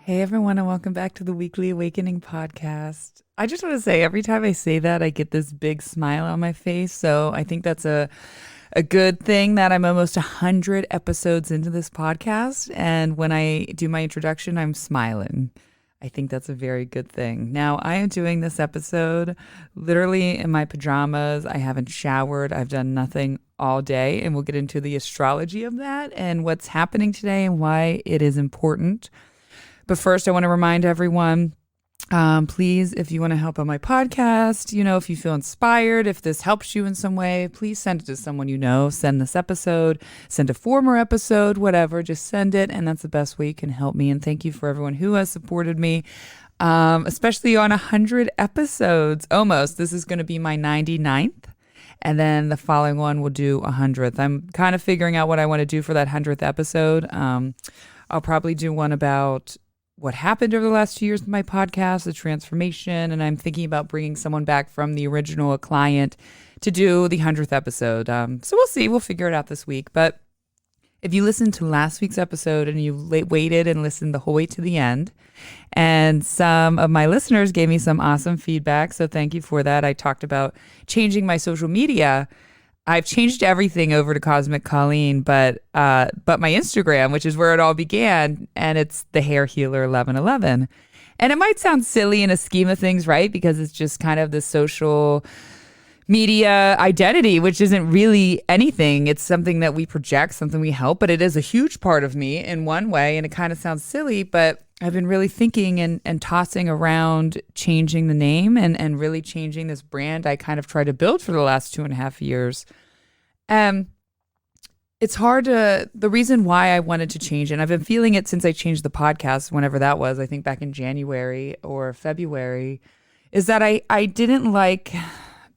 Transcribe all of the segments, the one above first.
Hey everyone, and welcome back to the Weekly Awakening podcast. I just want to say every time I say that, I get this big smile on my face. So I think that's a good thing that I'm almost 100 episodes into this podcast. And when I do my introduction, I'm smiling. I think that's a very good thing. Now, I am doing this episode literally in my pajamas. I haven't showered. I've done nothing all day. And we'll get into the astrology of that and what's happening today and why it is important. But first, I want to remind everyone, please, if you want to help on my podcast, if you feel inspired, if this helps you in some way, please send it to someone you know. Send this episode, send a former episode, whatever. Just send it, and that's the best way you can help me. And thank you for everyone who has supported me, especially on 100 episodes. Almost. This is going to be my 99th. And then the following one will do 100th. I'm kind of figuring out what I want to do for that 100th episode. I'll probably do one about what happened over the last 2 years with my podcast, the transformation, and I'm thinking about bringing someone back from the original, a client, to do the 100th episode. So we'll see. We'll figure it out this week. But if you listened to last week's episode and you waited and listened the whole way to the end, and some of my listeners gave me some awesome feedback, so thank you for that. I talked about changing my social media. I've changed everything over to Cosmic Colleen, but my Instagram, which is where it all began, and it's the Hair Healer 1111. And it might sound silly in a scheme of things, right? Because it's just kind of the social media identity, which isn't really anything. It's something that we project, something we help, but it is a huge part of me in one way. And it kind of sounds silly, but I've been really thinking and tossing around changing the name and really changing this brand I kind of tried to build for the last 2.5 years. It's hard the reason why I wanted to change it, and I've been feeling it since I changed the podcast, whenever that was, I think back in January or February, is that I didn't like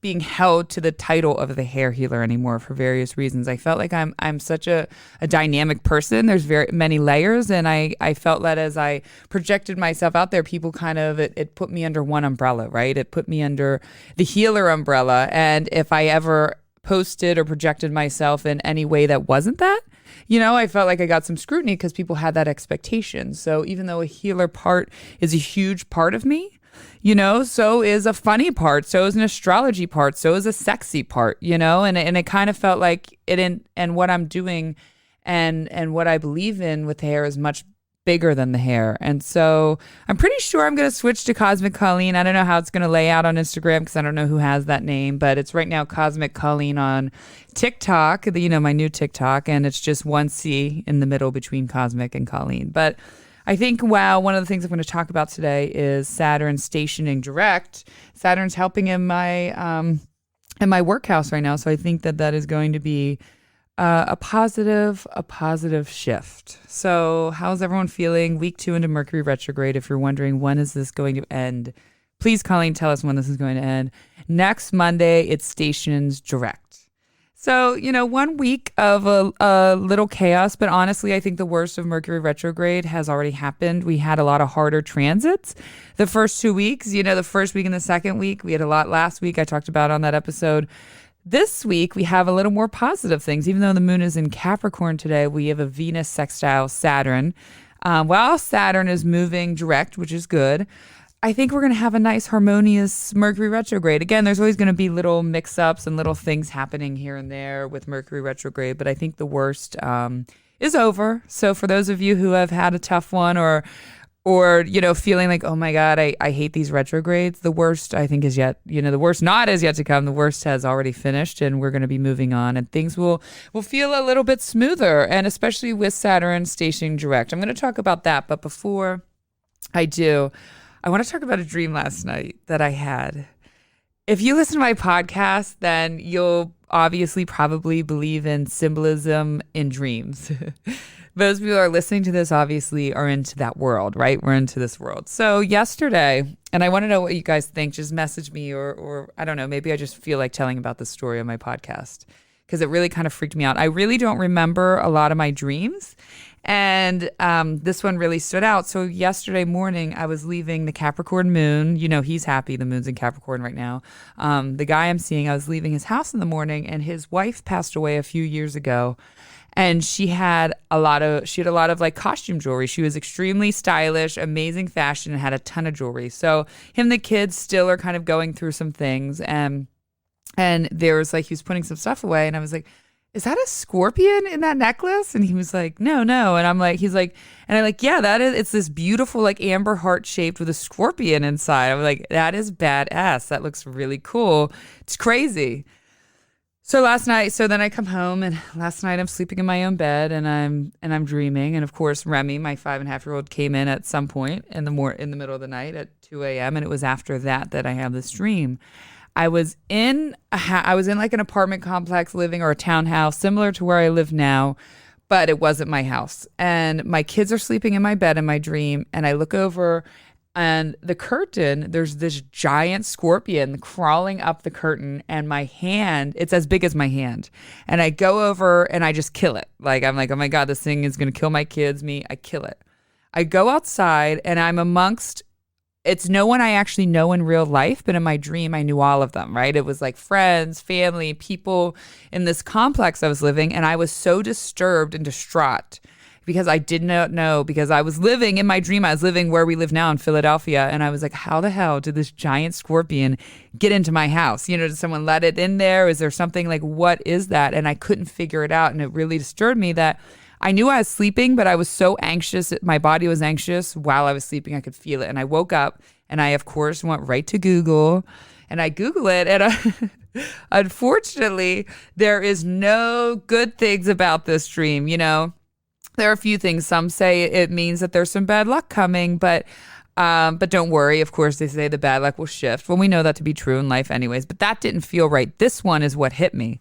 being held to the title of the hair healer anymore for various reasons. I felt like I'm such a dynamic person. There's very many layers, and I felt that as I projected myself out there, people kind of, it put me under one umbrella, right? It put me under the healer umbrella. And if I ever posted or projected myself in any way that wasn't that, I felt like I got some scrutiny because people had that expectation. So even though a healer part is a huge part of me, so is a funny part, so is an astrology part, so is a sexy part, and it kind of felt like and what I'm doing and what I believe in with hair is much bigger than the hair. And so I'm pretty sure I'm going to switch to Cosmic Colleen. I don't know how it's going to lay out on Instagram because I don't know who has that name, but it's right now Cosmic Colleen on TikTok, my new TikTok, and it's just one C in the middle between Cosmic and Colleen. But I think, one of the things I'm going to talk about today is Saturn Stationing Direct. Saturn's helping in my workhouse right now, so I think that is going to be a positive shift. So how's everyone feeling? Week 2 into Mercury retrograde. If you're wondering when is this going to end, please, Colleen, tell us when this is going to end. Next Monday, it stations direct. So, 1 week of a little chaos, but honestly, I think the worst of Mercury retrograde has already happened. We had a lot of harder transits the first 2 weeks. The first week and the second week, we had a lot last week. I talked about on that episode. This week, we have a little more positive things. Even though the moon is in Capricorn today, we have a Venus Sextile Saturn. While Saturn is moving direct, which is good, I think we're going to have a nice harmonious Mercury retrograde. Again, there's always going to be little mix-ups and little things happening here and there with Mercury retrograde, but I think the worst is over. So for those of you who have had a tough one or feeling like, oh my God, I hate these retrogrades, the worst I think is yet, the worst not is yet to come. The worst has already finished, and we're going to be moving on, and things will feel a little bit smoother, and especially with Saturn stationing direct. I'm going to talk about that, but before I do, I want to talk about a dream last night that I had. If you listen to my podcast, then you'll obviously probably believe in symbolism in dreams. Those people who are listening to this obviously are into that world, right? We're into this world. So yesterday, and I want to know what you guys think, just message me or I don't know, maybe I just feel like telling about this story on my podcast because it really kind of freaked me out. I really don't remember a lot of my dreams. And this one really stood out. So yesterday morning, I was leaving the Capricorn moon. He's happy. The moon's in Capricorn right now. The guy I'm seeing, I was leaving his house in the morning, and his wife passed away a few years ago. And she had a lot of like costume jewelry. She was extremely stylish, amazing fashion, and had a ton of jewelry. So him and the kids still are kind of going through some things. And there was like, he was putting some stuff away, and I was like, is that a scorpion in that necklace? And he was like, no. And I'm like, yeah, that is, it's this beautiful like amber heart shaped with a scorpion inside. I'm like, that is badass. That looks really cool. It's crazy. So then I come home, and last night I'm sleeping in my own bed, and I'm dreaming. And of course, Remy, my 5.5-year-old, came in at some point in the middle of the night at 2 a.m. And it was after that I have this dream. I was in like an apartment complex living, or a townhouse similar to where I live now, but it wasn't my house. And my kids are sleeping in my bed in my dream, and I look over, and the curtain, there's this giant scorpion crawling up the curtain, and my hand, it's as big as my hand. And I go over and I just kill it. Like, I'm like, oh my God, this thing is going to kill my kids, me. I kill it. I go outside, and I'm amongst, it's no one I actually know in real life, but in my dream, I knew all of them, right? It was like friends, family, people in this complex I was living. And I was so disturbed and distraught because I did not know, because I was living in my dream. I was living where we live now in Philadelphia. And I was like, how the hell did this giant scorpion get into my house? You know, did someone let it in there? Is there something like, what is that? And I couldn't figure it out. And it really disturbed me that I knew I was sleeping, but I was so anxious. My body was anxious while I was sleeping. I could feel it. And I woke up, and I, of course, went right to Google, and I Google it. And unfortunately, there is no good things about this dream. You know, there are a few things. Some say it means that there's some bad luck coming, but don't worry. Of course, they say the bad luck will shift. Well, we know that to be true in life anyways, but that didn't feel right. This one is what hit me.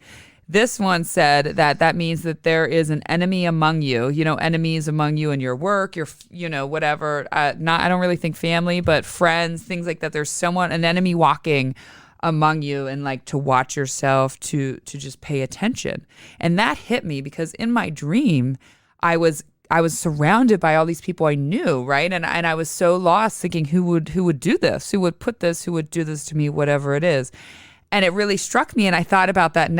This one said that means that there is an enemy among you, you know, enemies among you in your work, your, you know, whatever. I don't really think family, but friends, things like that. There's an enemy walking among you, and like to watch yourself, to just pay attention. And that hit me because in my dream, I was surrounded by all these people I knew, right? And I was so lost, thinking who would do this, who would put this, who would do this to me, whatever it is. And it really struck me, and I thought about that.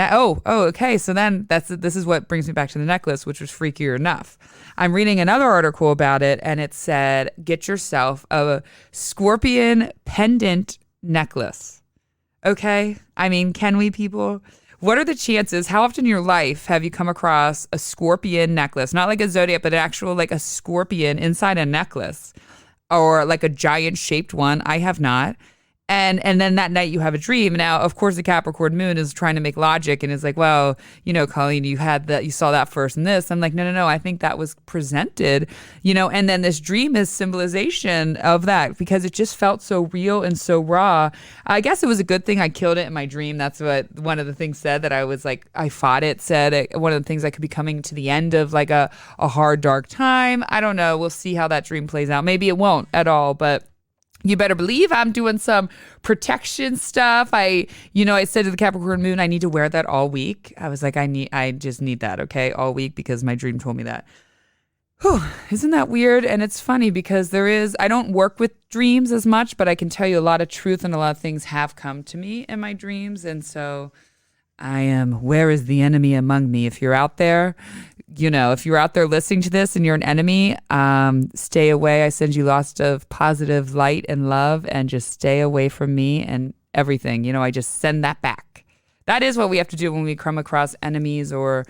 Okay. So then this is what brings me back to the necklace, which was freakier enough. I'm reading another article about it, and it said, get yourself a scorpion pendant necklace. Okay. I mean, can we, people? What are the chances? How often in your life have you come across a scorpion necklace? Not like a zodiac, but an actual, like a scorpion inside a necklace, or like a giant shaped one. I have not. And then that night you have a dream. Now, of course, the Capricorn moon is trying to make logic and is like, well, you know, Colleen, you saw that first in this. I'm like, no. I think that was presented, you know, and then this dream is symbolization of that because it just felt so real and so raw. I guess it was a good thing I killed it in my dream. That's what one of the things said, that I was like, I fought it, said one of the things I could be coming to the end of like a hard, dark time. I don't know. We'll see how that dream plays out. Maybe it won't at all, but you better believe I'm doing some protection stuff. I said to the Capricorn moon, I need to wear that all week. I was like, I just need that, okay, all week, because my dream told me that. Whew, isn't that weird? And it's funny because I don't work with dreams as much, but I can tell you a lot of truth and a lot of things have come to me in my dreams. And so where is the enemy among me? If you're out there, you know, if you're out there listening to this and you're an enemy, stay away. I send you lots of positive light and love, and just stay away from me and everything. You know, I just send that back. That is what we have to do when we come across enemies or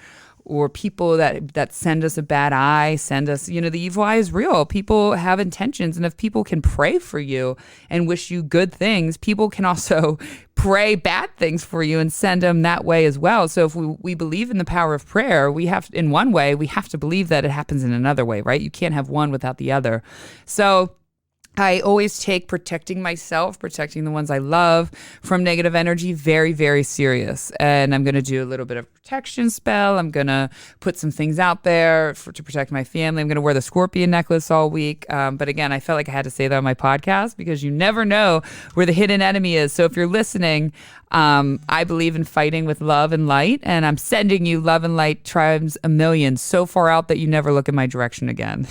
people that send us a bad eye, send us, you know, the evil eye is real. People have intentions. And if people can pray for you and wish you good things, people can also pray bad things for you and send them that way as well. So if we believe in the power of prayer, we have to believe that it happens in another way, right? You can't have one without the other. So I always take protecting myself, protecting the ones I love from negative energy very, very serious. And I'm going to do a little bit of protection spell. I'm going to put some things out there to protect my family. I'm going to wear the scorpion necklace all week. But again, I felt like I had to say that on my podcast because you never know where the hidden enemy is. So if you're listening, I believe in fighting with love and light, and I'm sending you love and light times a million, so far out that you never look in my direction again.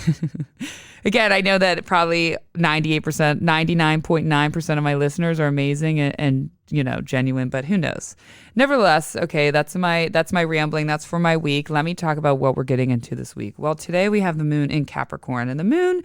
Again, I know that probably 98%, 99.9% of my listeners are amazing and genuine, but who knows? Nevertheless, okay, that's my rambling. That's for my week. Let me talk about what we're getting into this week. Well, today we have the moon in Capricorn, and the moon,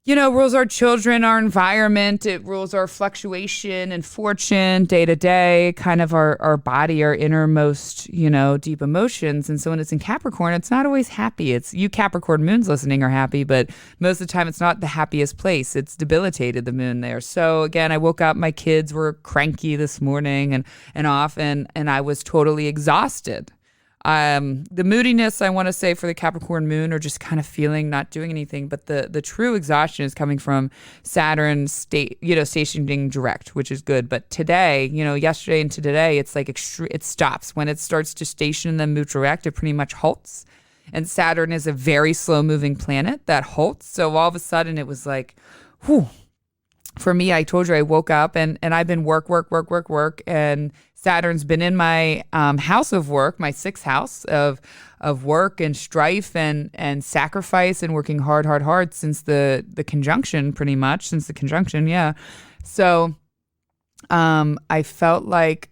rules our children, our environment. It rules our fluctuation and fortune day to day, kind of our body, our innermost, deep emotions. And so when it's in Capricorn, it's not always happy. It's you Capricorn moons listening are happy, but most of the time it's not the happiest place. It's debilitated, the moon there. So again, I woke up, my kids were cranky this morning and off, and I was totally exhausted. The moodiness, I want to say, for the Capricorn moon, or just kind of feeling not doing anything, but the true exhaustion is coming from Saturn stationing direct, which is good. But today, yesterday into today, it's like it stops. When it starts to station and then move direct, it pretty much halts. And Saturn is a very slow moving planet that halts. So all of a sudden it was like, whew. For me, I told you I woke up and I've been work, and Saturn's been in my house of work, my sixth house of work and strife and sacrifice and working hard since the conjunction, pretty much since the conjunction, yeah. So I felt like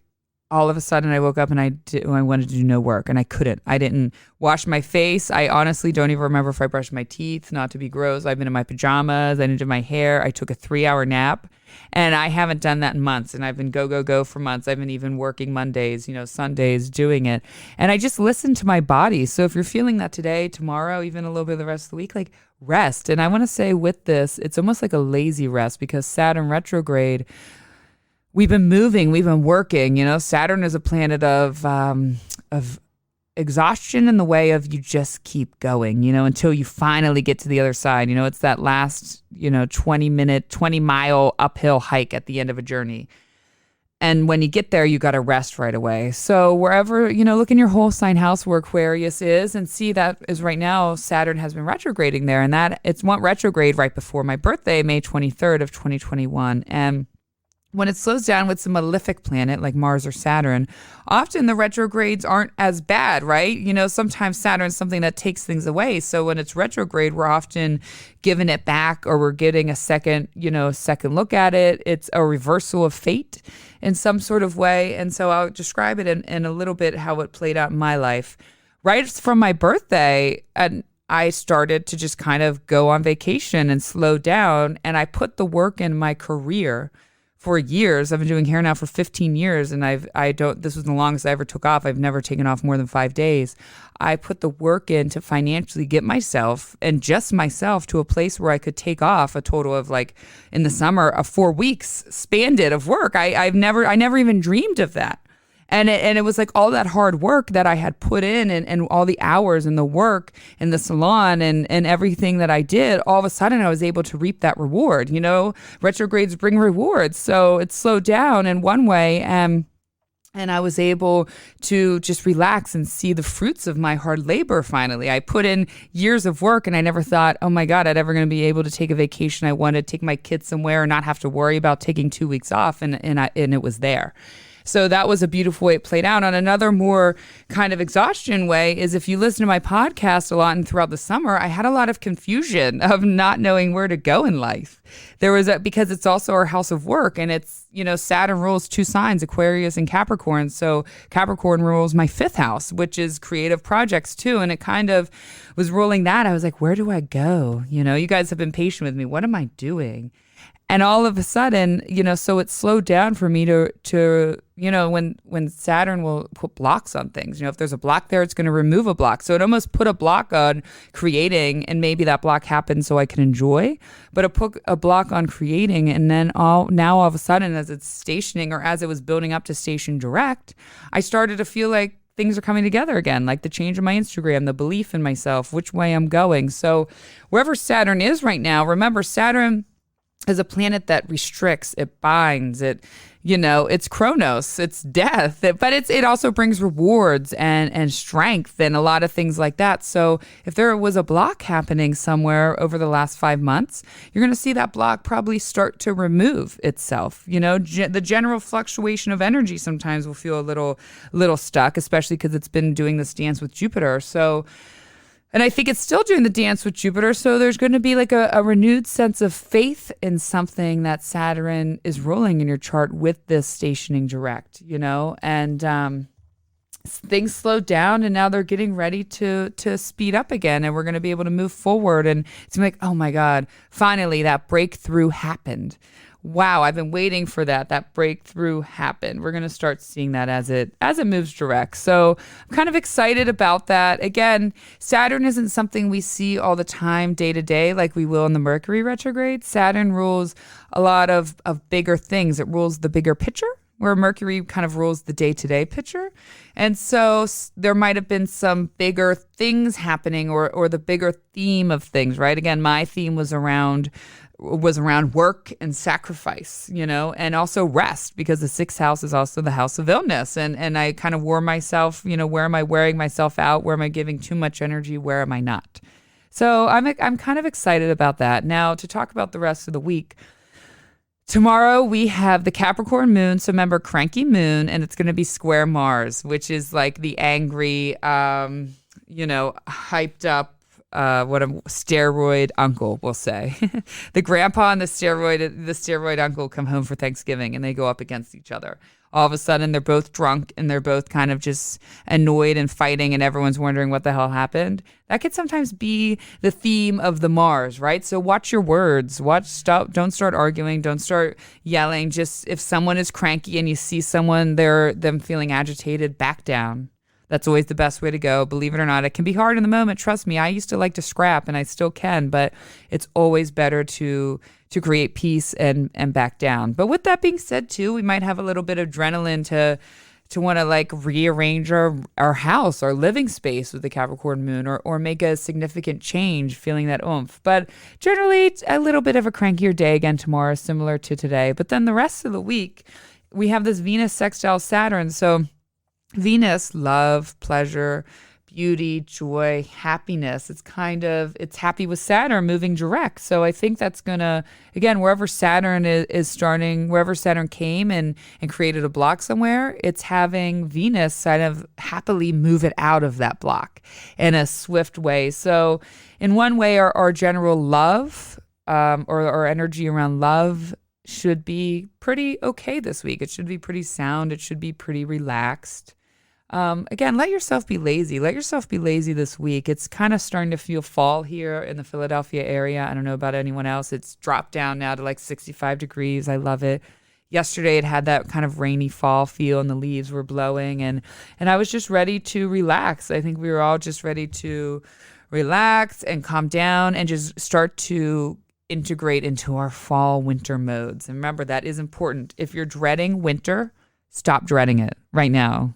all of a sudden I woke up and I wanted to do no work, and I couldn't. I didn't wash my face. I honestly don't even remember if I brushed my teeth, not to be gross. I've been in my pajamas. I didn't do my hair. I took a 3-hour nap, and I haven't done that in months. And I've been go for months. I've been even working Mondays, Sundays, doing it. And I just listened to my body. So if you're feeling that today, tomorrow, even a little bit of the rest of the week, like rest. And I want to say with this, it's almost like a lazy rest, because Saturn retrograde, we've been moving, we've been working. Saturn is a planet of exhaustion in the way of you just keep going, until you finally get to the other side. It's that last, 20-mile uphill hike at the end of a journey. And when you get there, you got to rest right away. So wherever, look in your whole sign house where Aquarius is and see that is right now, Saturn has been retrograding there. And that it's went retrograde right before my birthday, May 23rd of 2021. And when it slows down with some malefic planet like Mars or Saturn, often the retrogrades aren't as bad, right? Sometimes Saturn's something that takes things away. So when it's retrograde, we're often giving it back, or we're getting a second look at it. It's a reversal of fate in some sort of way. And so I'll describe it in a little bit how it played out in my life. Right from my birthday, and I started to just kind of go on vacation and slow down, and I put the work in my career for years. I've been doing hair now for 15 years, and this was the longest I ever took off. I've never taken off more than 5 days. I put the work in to financially get myself and just myself to a place where I could take off a total of, like, in the summer, of 4 weeks spanned of work. I never even dreamed of that. And it was like all that hard work that I had put in, and all the hours and the work in the salon and everything that I did, all of a sudden I was able to reap that reward. Retrogrades bring rewards. So it slowed down in one way, and I was able to just relax and see the fruits of my hard labor finally. I put in years of work, and I never thought, oh my God, I'd ever going to be able to take a vacation I wanted, take my kids somewhere and not have to worry about taking 2 weeks off. And it was there. So that was a beautiful way it played out. On another more kind of exhaustion way is, if you listen to my podcast a lot and throughout the summer, I had a lot of confusion of not knowing where to go in life. Because it's also our house of work, and it's, Saturn rules 2 signs, Aquarius and Capricorn. So Capricorn rules my 5th house, which is creative projects too. And it kind of was ruling that. I was like, where do I go? You guys have been patient with me. What am I doing? And all of a sudden, so it slowed down for me to when Saturn will put blocks on things, if there's a block there, it's going to remove a block. So it almost put a block on creating, and maybe that block happened so I can enjoy, but it put a block on creating. And then all of a sudden, as it's stationing, or as it was building up to station direct, I started to feel like things are coming together again, like the change in my Instagram, the belief in myself, which way I'm going. So wherever Saturn is right now, remember, Saturn is a planet that restricts, it binds, it's Chronos, it's death, but it also brings rewards and strength and a lot of things like that. So if there was a block happening somewhere over the last 5 months, you're going to see that block probably start to remove itself. The general fluctuation of energy sometimes will feel a little stuck, especially because it's been doing this dance with Jupiter. So And I think it's still doing the dance with Jupiter. So there's going to be like a renewed sense of faith in something that Saturn is ruling in your chart with this stationing direct, and things slowed down and now they're getting ready to speed up again, and we're going to be able to move forward. And it's like, oh my God, finally that breakthrough happened. Wow, I've been waiting for that breakthrough happened. We're going to start seeing that as it moves direct. So I'm kind of excited about that. Again, Saturn isn't something we see all the time day to day like we will in the Mercury retrograde. Saturn rules a lot of bigger things. It rules the bigger picture, where Mercury kind of rules the day-to-day picture. And so there might have been some bigger things happening or the bigger theme of things, right? Again, my theme was around work and sacrifice, and also rest, because the sixth house is also the house of illness. And I kind of wore myself, where am I wearing myself out? Where am I giving too much energy? Where am I not? So I'm kind of excited about that. Now, to talk about the rest of the week, tomorrow we have the Capricorn moon. So remember, cranky moon, and it's going to be square Mars, which is like the angry, hyped up, what a steroid uncle, we'll say. The grandpa and the steroid uncle come home for Thanksgiving and they go up against each other. All of a sudden, they're both drunk and they're both kind of just annoyed and fighting, and everyone's wondering what the hell happened. That could sometimes be the theme of the Mars, right? So watch your words. Don't start arguing. Don't start yelling. Just if someone is cranky and you see them feeling agitated, back down. That's always the best way to go. Believe it or not, it can be hard in the moment. Trust me, I used to like to scrap, and I still can, but it's always better to create peace and back down. But with that being said, too, we might have a little bit of adrenaline to want to like rearrange our house, our living space with the Capricorn moon, or make a significant change, feeling that oomph. But generally, it's a little bit of a crankier day again tomorrow, similar to today. But then the rest of the week, we have this Venus Sextile Saturn. So Venus, love, pleasure, beauty, joy, happiness. It's happy with Saturn moving direct. So I think that's gonna, again, wherever Saturn is starting, wherever Saturn came and created a block somewhere, it's having Venus kind of happily move it out of that block in a swift way. So in one way, our general love, or our energy around love, should be pretty okay this week. It should be pretty sound. It should be pretty relaxed. Again, let yourself be lazy. Let yourself be lazy this week. It's kind of starting to feel fall here in the Philadelphia area. I don't know about anyone else. It's dropped down now to like 65 degrees. I love it. Yesterday, it had that kind of rainy fall feel and the leaves were blowing. And I was just ready to relax. I think we were all just ready to relax and calm down and just start to integrate into our fall winter modes. And remember, that is important. If you're dreading winter, stop dreading it right now.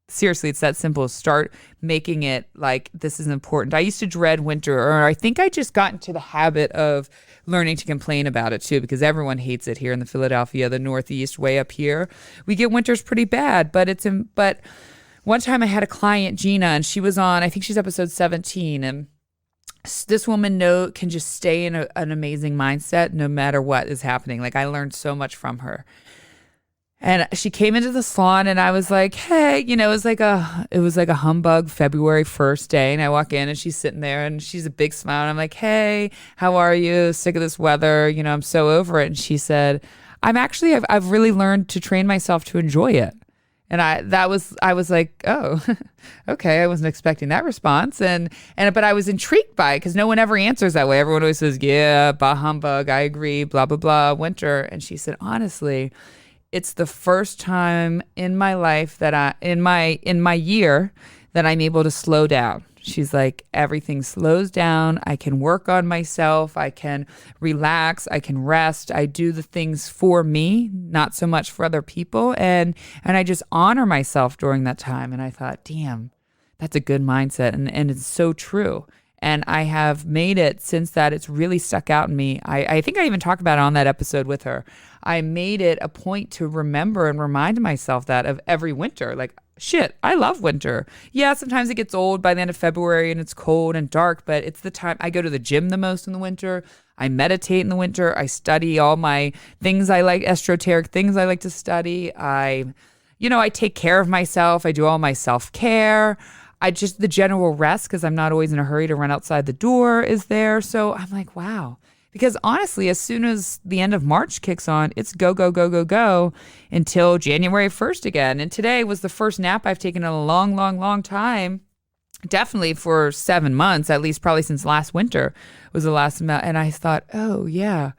Seriously, it's that simple. Start making it like this is important. I used to dread winter, or I think I just got into the habit of learning to complain about it too, because everyone hates it here in the Philadelphia, the Northeast, way up here. We get winters pretty bad, but one time I had a client, Gina, and she was on, I think she's episode 17, and this woman can just stay in an amazing mindset no matter what is happening. Like, I learned so much from her. And she came into the salon and I was like, hey, it was like a humbug February 1st day. And I walk in and she's sitting there and she's a big smile. And I'm like, hey, how are you? Sick of this weather. I'm so over it. And she said, I've really learned to train myself to enjoy it. And I was like, oh, okay. I wasn't expecting that response. But I was intrigued by it because no one ever answers that way. Everyone always says, yeah, bah humbug. I agree, blah, blah, blah, winter. And she said, honestly, it's the first time in my life that in my year that I'm able to slow down. She's like, everything slows down. I can work on myself. I can relax. I can rest. I do the things for me, not so much for other people. And I just honor myself during that time. And I thought, damn, that's a good mindset. And it's so true. And I have made it since that. It's really stuck out in me. I think I even talked about it on that episode with her. I made it a point to remember and remind myself that of every winter. Like, shit, I love winter. Yeah, sometimes it gets old by the end of February and it's cold and dark, but it's the time I go to the gym the most in the winter. I meditate in the winter. I study all my things I like, esoteric things I like to study. I take care of myself. I do all my self-care. the general rest, because I'm not always in a hurry to run outside the door, is there. So I'm like, wow. Because honestly, as soon as the end of March kicks on, it's go, go, go, go, go until January 1st again. And today was the first nap I've taken in a long, long, long time. Definitely for 7 months, at least probably since last winter was the last amount. And I thought, oh, yeah,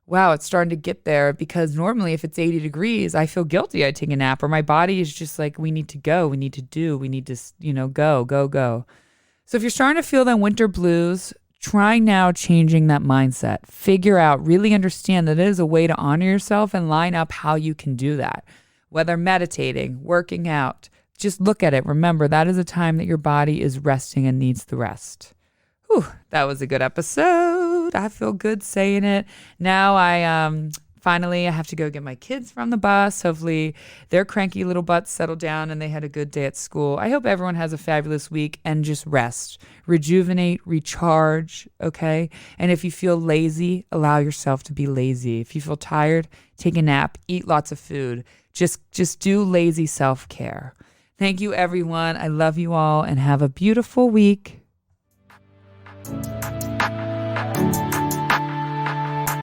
wow, it's starting to get there, because normally if it's 80 degrees, I feel guilty. I take a nap, or my body is just like, we need to go, we need to do, we need to, go, go, go. So if you're starting to feel that winter blues, try now changing that mindset. Figure out, really understand that it is a way to honor yourself and line up how you can do that. Whether meditating, working out, just look at it. Remember, that is a time that your body is resting and needs the rest. Whew, that was a good episode. I feel good saying it. Now finally I have to go get my kids from the bus. Hopefully their cranky little butts settle down and they had a good day at school. I hope everyone has a fabulous week, and just rest, rejuvenate, recharge, okay? And if you feel lazy, allow yourself to be lazy. If you feel tired, take a nap, eat lots of food. Just do lazy self-care. Thank you, everyone. I love you all, and have a beautiful week.